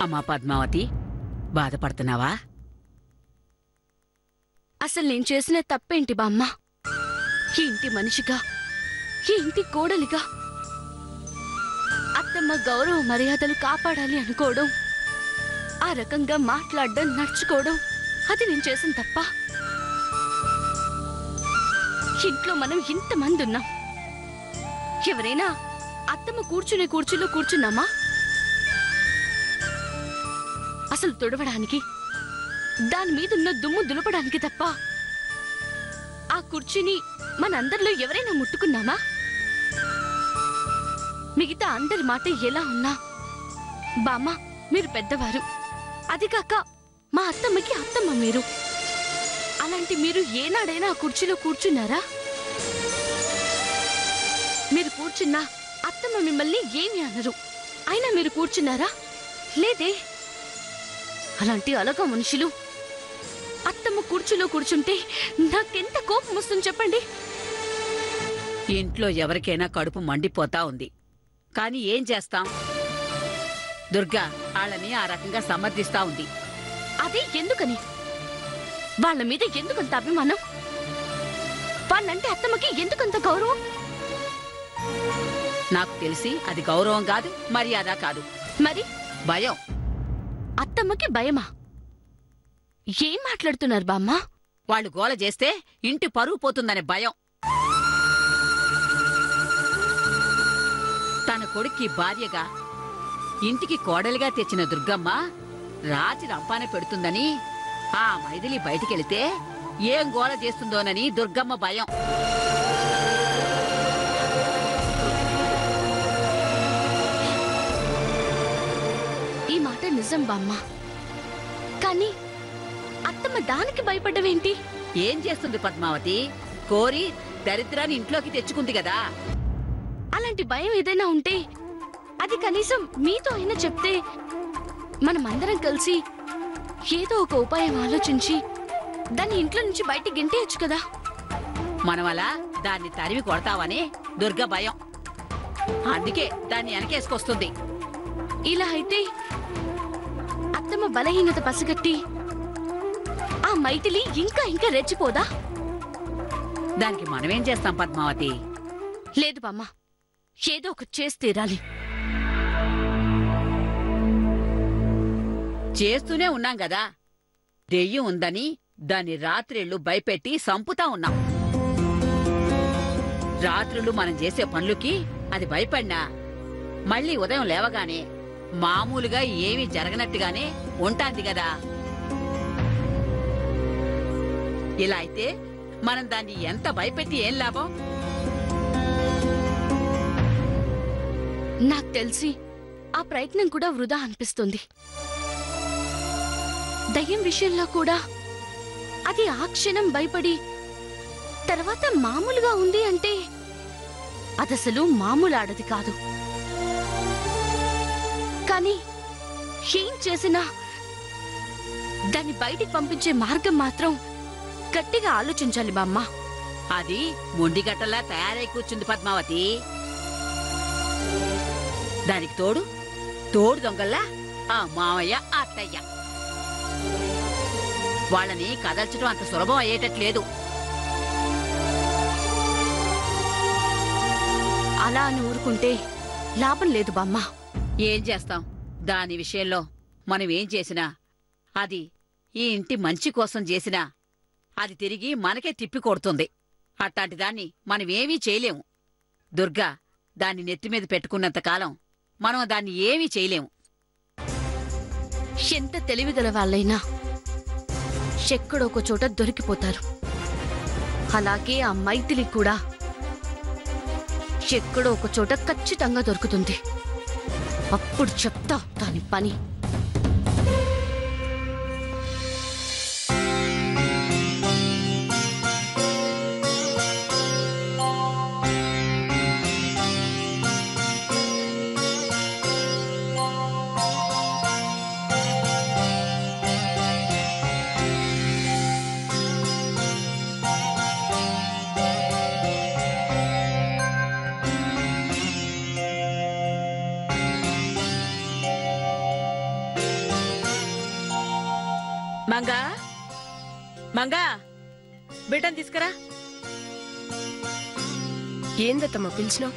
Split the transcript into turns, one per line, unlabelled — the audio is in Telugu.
అమ్మా పద్మావతి, బాధపడుతున్నావా?
అసలు నేను చేసిన తప్పేంటి బామ్మ? ఈ ఇంటి మనిషిగా, ఈ ఇంటి కోడలిగా అత్తమ్మ గౌరవ మర్యాదలు కాపాడాలి అనుకోవడం, ఆ రకంగా మాట్లాడడం, నడుచుకోవడం, అది నేను చేసిన తప్ప? ఇంట్లో మనం ఇంతమంది ఉన్నాం. ఎవరైనా అత్తమ్మ కూర్చునే కుర్చీలో కూర్చున్నామా? అసలు తుడవడానికి, దాని మీదున్న దుమ్ము దులపడానికి తప్ప ఆ కుర్చీని మనందరిలో ఎవరైనా ముట్టుకున్నామా? మిగతా అందరి మాట ఎలా ఉన్నా, బామ్మ మీరు పెద్దవారు, అది కాక మా అత్తమ్మకి అత్తమ్మ మీరు. అలాంటి మీరు ఏనాడైనా ఆ కుర్చీలో కూర్చున్నారా? మీరు కూర్చున్నా అత్తమ్మ మిమ్మల్ని ఏమి అనరు. అయినా మీరు కూర్చున్నారా? లేదే. అలాంటి అలగా మనుషులు అత్తమ్మ కుర్చీలో కూర్చుంటే నాకెంత కోపం వస్తుంది చెప్పండి.
ఇంట్లో ఎవరికైనా కడుపు మండిపోతా ఉంది, కానీ ఏం చేస్తాం? దుర్గా వాళ్ళని ఆ రకంగా సమర్థిస్తా ఉంది.
అది ఎందుకని? వాళ్ళ మీద ఎందుకంత అభిమానం? వాళ్ళంటే అత్తమ్మకి ఎందుకంత గౌరవం?
నాకు తెలిసి అది గౌరవం కాదు, మర్యాద కాదు.
మరి
భయం.
అత్తమ్మకి భయమా? ఏం మాట్లాడుతున్నారు బామ్మ?
వాళ్ళు గోల చేస్తే ఇంటి పరువు పోతుందనే భయం. తన కొడుక్కి భార్యగా, ఇంటికి కోడలిగా తెచ్చిన దుర్గమ్మ రాచి రంపాన పెడుతుందని ఆ మైథిలి బయటికెళితే ఏం గోల చేస్తుందోనని దుర్గమ్మ భయం.
ఈ మాట నిజం బామ్మ, కానీ అత్తమ్మ దానికి భయపడ్డవేంటి?
ఏం చేస్తుంది పద్మావతి? కోరి దరిద్రాన్ని ఇంట్లోకి తెచ్చుకుంది కదా.
అలాంటి భయం ఏదైనా ఉంటే అది కనీసం మీతో అయినా చెప్తే మనమందరం కలిసి ఏదో ఒక ఉపాయం ఆలోచించి దాన్ని ఇంట్లో నుంచి బయటికి గెంటేయచ్చు కదా.
మనం అలా దాన్ని తరిమి కొడతావని దుర్గ భయం. అందుకే దాన్ని వెనకేసుకొస్తుంది.
ఇలా అయితే అత్తమ్మ బలహీనత పసిగట్టి ఆ మైథిలి ఇంకా ఇంకా రెచ్చిపోదా?
దానికి మనమేం చేస్తాం పద్మావతి?
లేదు బామ్మ, ఏదో ఒకటి చేసి తీరాలి.
చేస్తూనే ఉన్నాం గదా. దెయ్యం ఉందని దాన్ని రాత్రిళ్ళు భయపెట్టి సంపుతా ఉన్నాం. రాత్రులు మనం చేసే పనులకి అది భయపడినా మళ్ళీ ఉదయం లేవగానే మామూలుగా ఏమీ జరగనట్టుగానే ఉంటాంది గదా. ఇలా అయితే మనం దాన్ని ఎంత భయపెట్టి ఏం లాభం?
నాకు తెలిసి ఆ ప్రయత్నం కూడా వృధా అనిపిస్తుంది. దయ్యం విషయంలో కూడా అది ఆ క్షణం భయపడి తర్వాత మామూలుగా ఉంది అంటే అదసలు మామూలు ఆడది కాదు. కానీ ఏం చేసినా దాన్ని బయటికి పంపించే మార్గం మాత్రం గట్టిగా ఆలోచించాలి బామ్మ.
అది మొండిగట్టలా తయారై కూర్చుంది పద్మావతి. దానికి తోడు దొంగల్లా ఆ మామయ్య, అత్తయ్య. వాళ్ళని కదల్చడం అంత సులభం అయ్యేటట్లేదు.
అలా అని ఊరుకుంటే లాభం లేదు బామ్మ.
ఏం చేస్తాం? దాని విషయంలో మనం ఏం చేసినా, అది ఈ ఇంటి మంచి కోసం చేసినా అది తిరిగి మనకే తిప్పి కొడుతుంది. అట్లాంటి దాన్ని మనమేమీ చేయలేము. దుర్గా దాన్ని నెత్తిమీద పెట్టుకున్నంతకాలం మనం దాన్ని ఏమీ చేయలేము.
ఎంత తెలివిగల వాళ్ళైనా ఎక్కడొక చోట దొరికిపోతారు. అలాగే ఆ మైథిలి కూడా ఎక్కడో ఒక చోట ఖచ్చితంగా దొరుకుతుంది. అప్పుడు చెప్తా దాని పని.
మంగా మంగా బిడ్డను తీసుకురా.
ఏందత్తమ్మా పిలిచినావు?